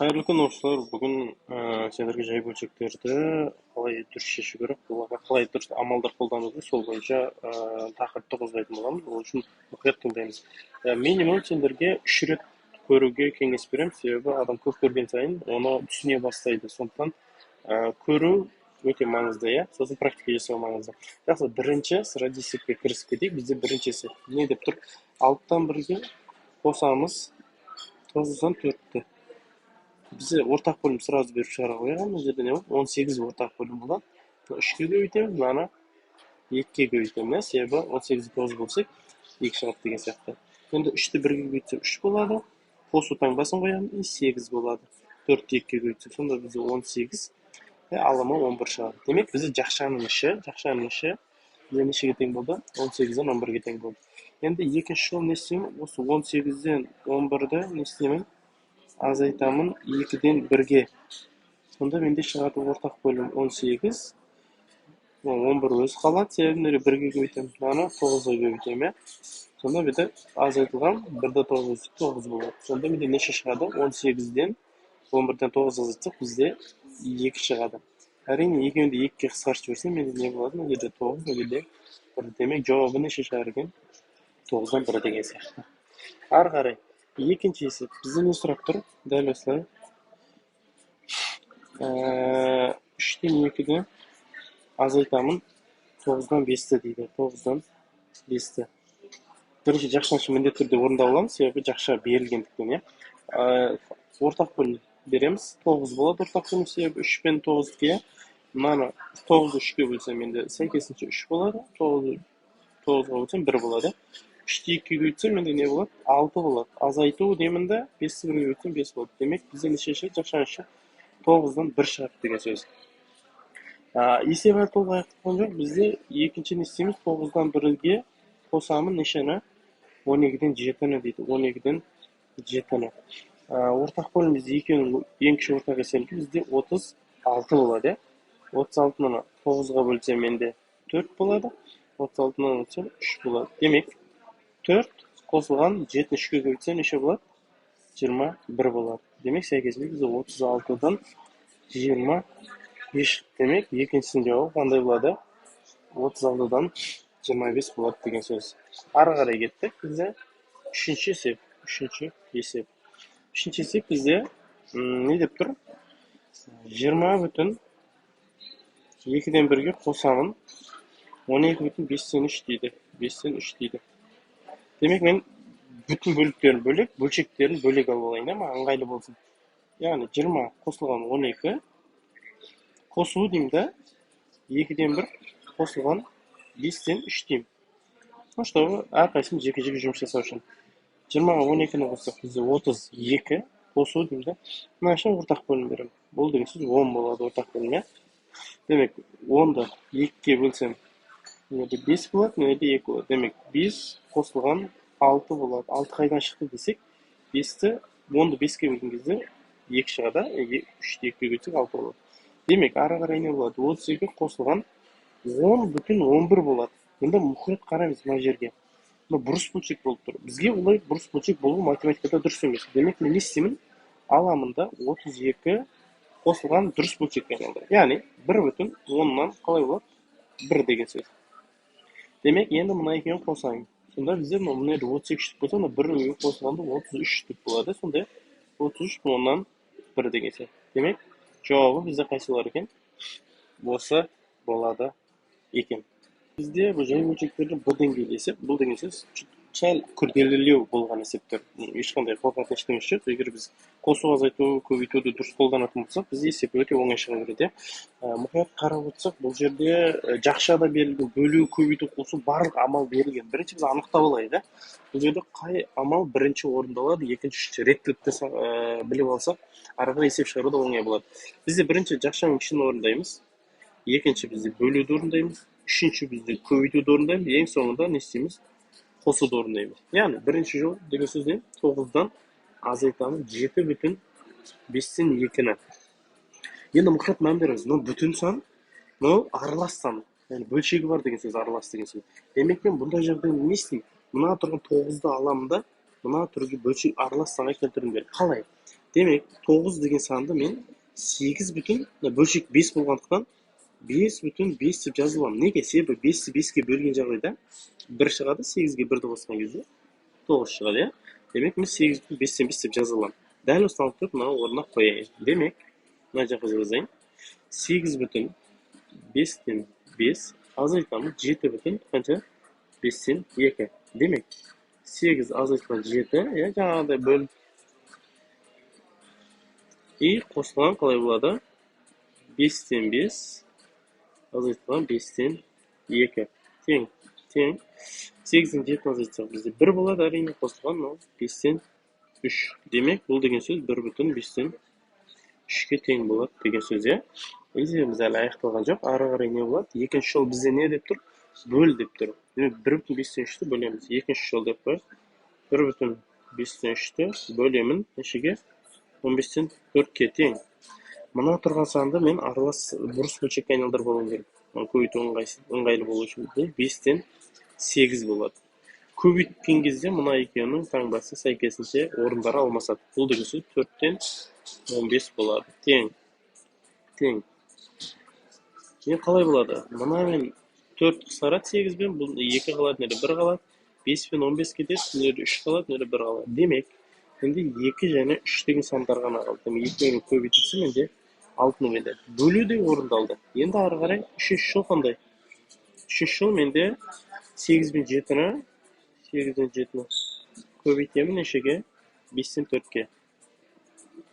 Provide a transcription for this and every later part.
Қайырлы күн оқушылар. Бүгін сендерге жай бөлшектерді қалай дұрыс шешу керек, оларға қалай дұрыс амалдар қолдану керек, сол бойынша тақырыпты қозғайтын боламыз. Ол үшін мұқият тыңдаймыз. Минимум сендерге 3 рет көруге кеңес беремін, себебі адам көп көрген сайын оны түсіне бастайды. Сондықтан көру өте маңызды, иә. Сосын практика жасау маңызды. Жақсы, бірінші сразу есепке кірісіп кетейік. Бізде біріншісі не деп тұр? 6-тан 1-ге қосамыз 9-дан 4-ті. Бізде ортақ бөлім сразу беріп шығара қойған. Мына жерде не бар? 18 ортақ бөлім болады. 3-ке көбейтеміз, мынаны 2-ке көбейтеміз, себебі 18-ді 9 болсақ 2 шығады деген сияқты. Енді 3-ті 1-ге көбейтсек 3 болады. Қосу таңбасын қоямыз, 8 болады. 4-ті 2-ке көбейтсек, сонда бізде 18, алымы 11 шығады. Демек, бізде жақшаның іші бізде нешеге тең болды? 18-ден 11-ге тең болды. Енді екінші жол не істеймін? Осы 18-ден 11-ді не істеймін? Азайтамын 2-ден 1-ге. Сонда менде шығады ортақ бөлім 18. 11 өзі қалады, себебі 1-ге көбейтемін. Мынаны 9-ға көбейтемін. Сонда менде азайтылған 1-де 9 болады. Сонда менде неше шығады? 18-ден 11-ден 9 азайтсақ, бізде 2 шығады. Әрине, екеуінде 2-ге қысқартып жіберсем, менде не болады? Мына жерде 9, мына жерде 1. Демек, жауабы неше шығар екен? 9-дан 1 деген сияқты. Ары қарай. Екінші есеп. Бізде не сұрап тұр? Дәл осылай. 3-тен 2-ді азайтамын 9-дан 5-ті дейді. 9-дан 5-ті. Бірінші жақшаның міндетті түрде орындап аламыз, себебі жақша берілгендіктен, иә. Ортақ бөлім береміз. 9 болады ортақ бөлім, себебі 3 пен 9-ге. Мынаны 9-ды 3-ке бөлсем, енді сәйкесінше 3 болады. 9-ға бөлсем 1 болады. 3-ті 2-ге көбейтсем, менде не болады? 6 болады. Азайту демінде 5-ті 1-ге көбейтсем 5 болады. Демек, бізде неше шығады? Жақшаның іші 9-дан 1 шығады деген сөз. Есеп әлі толық аяқталған жоқ. Бізде екінші не істейміз? 9-дан 1-ге қосамын нешені? 12-ден 7-ні дейді. 12-ден 7-ні. Ортақ бөлім бізде екеуінің ең кіші ортақ есебі бізде 36 болады. 36-ны 9-ға бөлсем менде 4 болады. 36-ны бөлсем 3 болады. Демек, 4 қосылған 7-ні 3-ке көбейтсем неше болады? 21 болады. Демек, сәйкесінше бізде 36-дан 25. Демек, екіншісінің жауабы қандай болады? 36-дан 25 болады деген сөз. Ары қарай кеттік. Бізде үшінші есеп. Үшінші есеп бізде не деп тұр? 20 бүтін 2-ден 1-ге қосамын 12 бүтін 5-тен 3 дейді. 5-тен 3 дейді. Демек, мен бүтін бөліктерін бөлек, бөлшектерін бөлек алып алайын, да, ыңғайлы болсын. Яғни 20 қосылған 12 қосу деймін да, 2-ден 1 қосылған 5-тен 3 деймін. Чтобы әрқайсымыз жеке-жеке жұмыс жасау үшін. 20-ға 12-ні қоссақ, бізде 32 қосу деймін да. Мына үшін ортақ бөлім беремін. Бұл деген сөз 10 болады ортақ бөлім. Демек, 10-ды 2-ге бөлсем, мынада 5 болады, мынада 2 болады. Демек, 5 қосылған 6 болады. 6 қайдан шықты десек, 10-ді 5-ге бөлген кезде 2 шығады, 3-ді 2-ге бөлсек 6 болады. Демек, ары қарай не болады? 32 қосылған 10 бүтін 11 болады. Енді мұқият қараймыз мына жерге. Мына бұрыс бөлшек болып тұр. Бізге олай бұрыс бөлшек болу математикада дұрыс емес. Демек, мен не істеймін? Аламында 32 қосылған дұрыс бөлшекке айналды. Яғни 1 бүтін 10-нан қалай болады? 1 деген сөз. Демек, енді мына екеуін қосайын. Сонда бізде мына 32 болса, мына 1-ге қосылғанда 33 болады. Сонда 33 10-нан 1 деген сөз. Демек, жауабы бізде қайсы болар екен? Осы болады екен. Бізде бұл жай бөлшектерді бір деңгейлі есеп. Бұл деген сөз сәл күрделілеу болған есептер. Ешқандай қорқатын ештеңе жоқ. Егер біз қосу, азайту, көбейтуді дұрыс қолданатын болсақ, біз есеп өте оңай шыға береді. Мұқият қарап отырсақ, бұл жерде жақша да берілген, бөлу, көбейту, қосу барлық амал берілген. Бірінші біз анықтап алайық, да. Бұл жерде қай амал бірінші орындалады, екінші реттілікті біліп алсақ, ары қарай есеп шығару да оңай болады. Бізде бірінші жақшаның ішін орындаймыз, екінші бізде бөлуді орындаймыз, үшінші бізде көбейтуді орындаймыз, ең соңында не істейміз? Қосуды орындаймыз. Яғни, бірінші жол деген сөз не? 9-дан азайтамын 7 бүтін 5-тен 2-ні. Енді мұқият мән беріңіз. Мынау бүтін сан, мынау аралас сан. Яғни, бөлшегі бар деген сөз, аралас деген сөз. Демек, мен бұндай жағдайда не істеймін? Мына тұрған 9-ды аламын да, мына түрге бөлшек аралас санға келтірім керек. Қалай? Демек 9 деген санды мен 8 бүтін бөлшек 5 болғандықтан 5 бүтін 5 деп жазып аламын. Неге? Себебі 5-ті 5-ке бөлген жағдайда 1 шығады, 8-ге 1-ді қосқан кезде 9 шығады, иә? Демек мен 8 бүтін 5-тен 5 деп жаза аламын. Дәл осыны алып тұрып мына орнына қояйын. Демек мына жаққа жазайын. 8 бүтін 5-тен 5 азайтамын 7 бүтін қанша? 5-тен 2. Демек 8 азайтылған 7, иә, жаңағыдай бөліп и қосылған қалай болады? 5-тен 5 азайтылған 5-тен 2 тең 8-тен 7 азайтсақ бізде 1 болады, әрине қосылған 5-тен 3. Демек бұл деген сөз 1 бүтін 5-тен 3-ке тең болады деген сөз, иә. Есебіміз әлі аяқталған жоқ. Ары қарай не болады? Екінші жол бізде не деп тұр? Бөл деп тұр. Демек 1 бүтін 5-тен 3-ті бөлеміз. Екінші жол деп қояйық. 1 бүтін 5-тен 3-ті бөлемін нешеге? 15-тен 4-ке тең. Мына тұрған санды мен аралас бұрыс бөлшекке айналдырып алуым керек. Көбейту ыңғайлы болу үшін 5-тен 8 болады. Көбейткен кезде мына екеуінің таңбасы сәйкесінше орындары алмасады. Бұл деген сөз 4-тен 15 болады. Тең. Не қалай болады? Мына мен 4 қысқарады 8-бен, бұл 2 қалады, нелі 1 қалады. 5 пен 15 кетеді, нелі 3 қалады, нелі 1 қалады. Демек, енді 2 және 3 деген сандар ғана қалды. Демек, 2-ні көбейтілсе менде 6-ны менде. Бөлу де орындалды. Енді ары қарай 3-ші жол қандай? 3-ші жол менде 8 бен 7-ні көбейтемін нешеге? 5-тен 4-ке.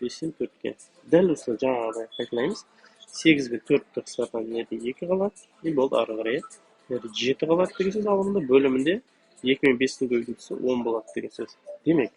5-тен 4-ке. Дәл осы жаңағыдай қайталаймыз. 8 бен 4-ті қысқартқан неді 2 қалады. И болды ары қарай. 7 қалады деген сөз алымында бөлімінде 2 мен 5-тің көбейтілсе 10 болады деген сөз. Демек,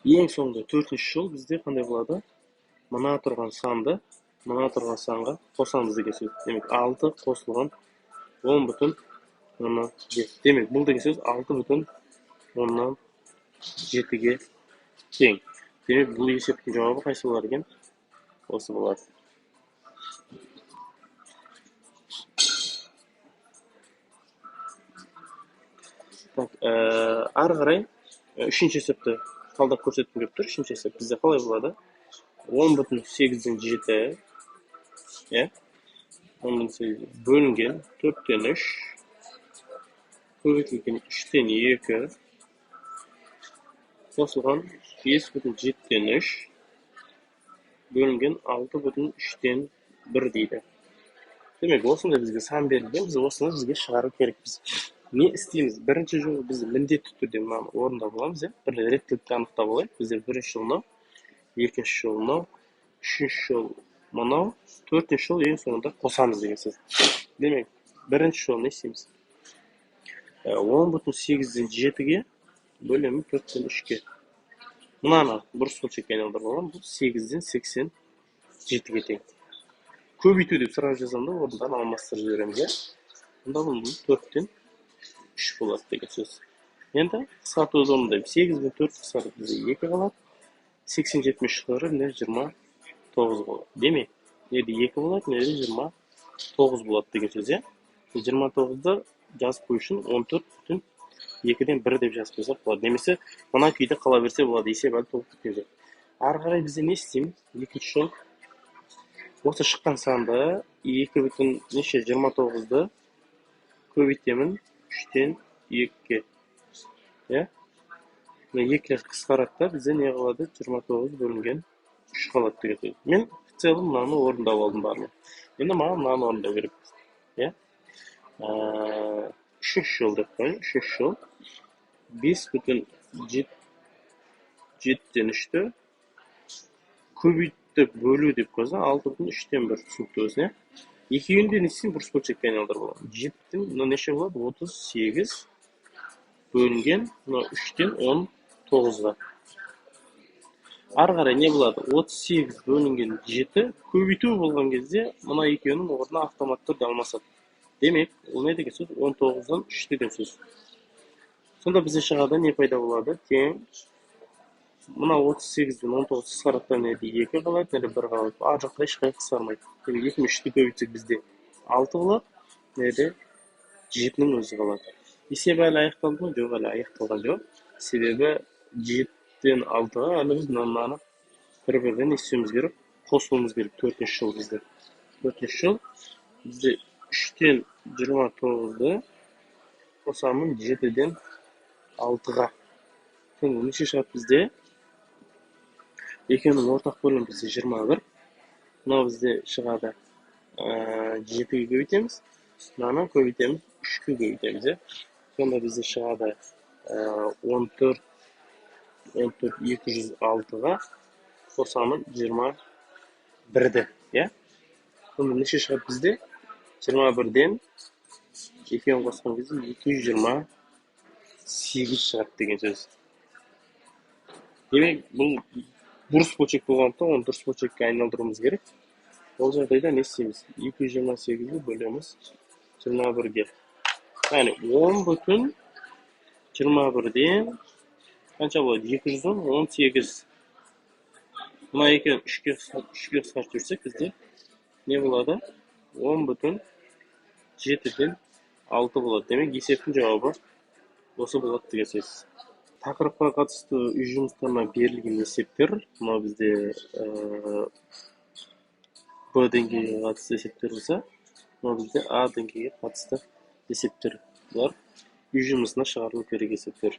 ең соңында 4-ші жол бізде қандай болады? Мына тұрған санды, мына тұрған санға қосамыз деген сөз. Демек, 6 қосылған 10 бүтін 10-7. Демек, бұл деген сөз 6 бүтін 10-7-ге тең. Демек, бұл есептің жауабы қайсы болады екен? Осы болады. Так, ары қарай 3-ші есепті талдап көрсеткім келіп тұр. 3-ші есеп бізде қалай болады? 10 бүтін 8-ден 7, иә? 10 бүтін 8 бөлінген 4-тен 3, көбейтілген 3-тен 2, қосылған 5 бүтін 7-тен 3, бөлінген 6 бүтін 3-тен 1 дейді. Демек, осында бізге сан берілген, біз осыны бізге шығару керекпіз. Не істейміз? Бірінші жолы біз міндетті түрде мынаны орындап аламыз, иә? Бір реттілікті анықтап алайық. Біздер бірінші жол мынау, екінші жол мынау, үшінші жол мынау, төртінші жол ең соңында қосамыз деген сөз. Демек, бірінші жол не істейміз? 10 бүтін 8-ден 7-ге бөлемін 4-тен 3-ке. Мынаны бұрыс бөлшекке айналдырып аламын. Бұл 8-ден 87-ге тең. Көбейту деп сұрап жазамын да, орындарын алмастырып жібереміз, иә? Онда бұл 4-тен 3 болады деген сөз. Енді қысқарту орындаймыз. 8 бен 4 қысқарып бізде 2 қалады. 87 шығарып, не 29 болады. Демек, неде 2 болады, неде 29 болады деген сөз, иә? 29-ды жазып қою үшін 14 бүтін 2-ден 1 деп жазып қойсақ болады. Немесе мына күйде қала берсе болады. Есеп әлі толық кеткен жоқ. Ары қарай бізде не істейміз? Екінші жол. Осы шыққан санды 2 бүтін 29-ды көбейтемін 3-тен 2-ке. Иә? 2 қысқарады да, бізде не қалады? 29 бөлінген 3 қалады деген сөз. Мен в целом мынаны орындап алдым барлығы. Енді маған мынаны орындау керек. Иә? Үшінші жол деп қойын. Үшінші жол 5 бүтін 7-тен 3-ті көбейтіп бөлу деп қойса 6 бүтін 3-тен 1 түсінікті өзіне. Екеуінде не істеймін? Бұрыс бөлшекке айналдырып аламын. 7-тен неше болады? 38 бөлінген 3-тен 19-ға. Ары қарай не болады? 38 бөлінген 7 көбейту болған кезде мына екеуінің орнына автоматты түрде алмасады. Демек, ол не деген сөз? 19-дан 3 деген сөз. Сонда бізде шығады не пайда болады? Тең. Мына 38-ден 19 қысқараттан неде 2 қалады, неде 1 қалады. Ар жақта ешқай қысқармайды. Демек, 2 мен 3-ті көбейтсек бізде 6 қалады, неде 7-нің өзі қалады. Есеп әлі аяқталды ма? Жоқ, әлі аяқталған жоқ. Себебі 4-тен 6-ға аны біз мынаны бір-бірден не істеуіміз керек? Қосуымыз керек. 4-ші жыл бізде. 4-ші жыл бізде 3-тен 29-ды қосамын 7-ден 6-ға. Сонда неше шығады бізде? Екеуінің ортақ бөлімі бізде 21. Мынау бізде шығады 7-ге көбейтеміз. Мынаны көбейтеміз, 3-ге көбейтеміз. Сонда бізде шығады 14 206-ға қосамын 21-ді. Сонда неше шығады бізде? 21-ден екеуін қосқан кезде 228 шығады деген сөз. Демек, бұл дұрыс бөлшек болғандықтан, оны дұрыс бөлшекке айналдыруымыз керек. Ол жағдайда не істейміз? 228-ді бөлеміз 21-ге. Яғни 10,21-ден қанша болады? 218. Мына екеуін 3-ге қысқартып жүрсек, бізде не болады? 10,7-ден 6 болады. Демек, есептің жауабы осы болады деген сөз. Тақырыпқа қатысты үй жұмыстарына берілген есептер, мына бізде Б деңгейге қатысты есептер болса, мына бізде А деңгейге қатысты есептер. Бұлар үй жұмысына шығарылу керек есептер.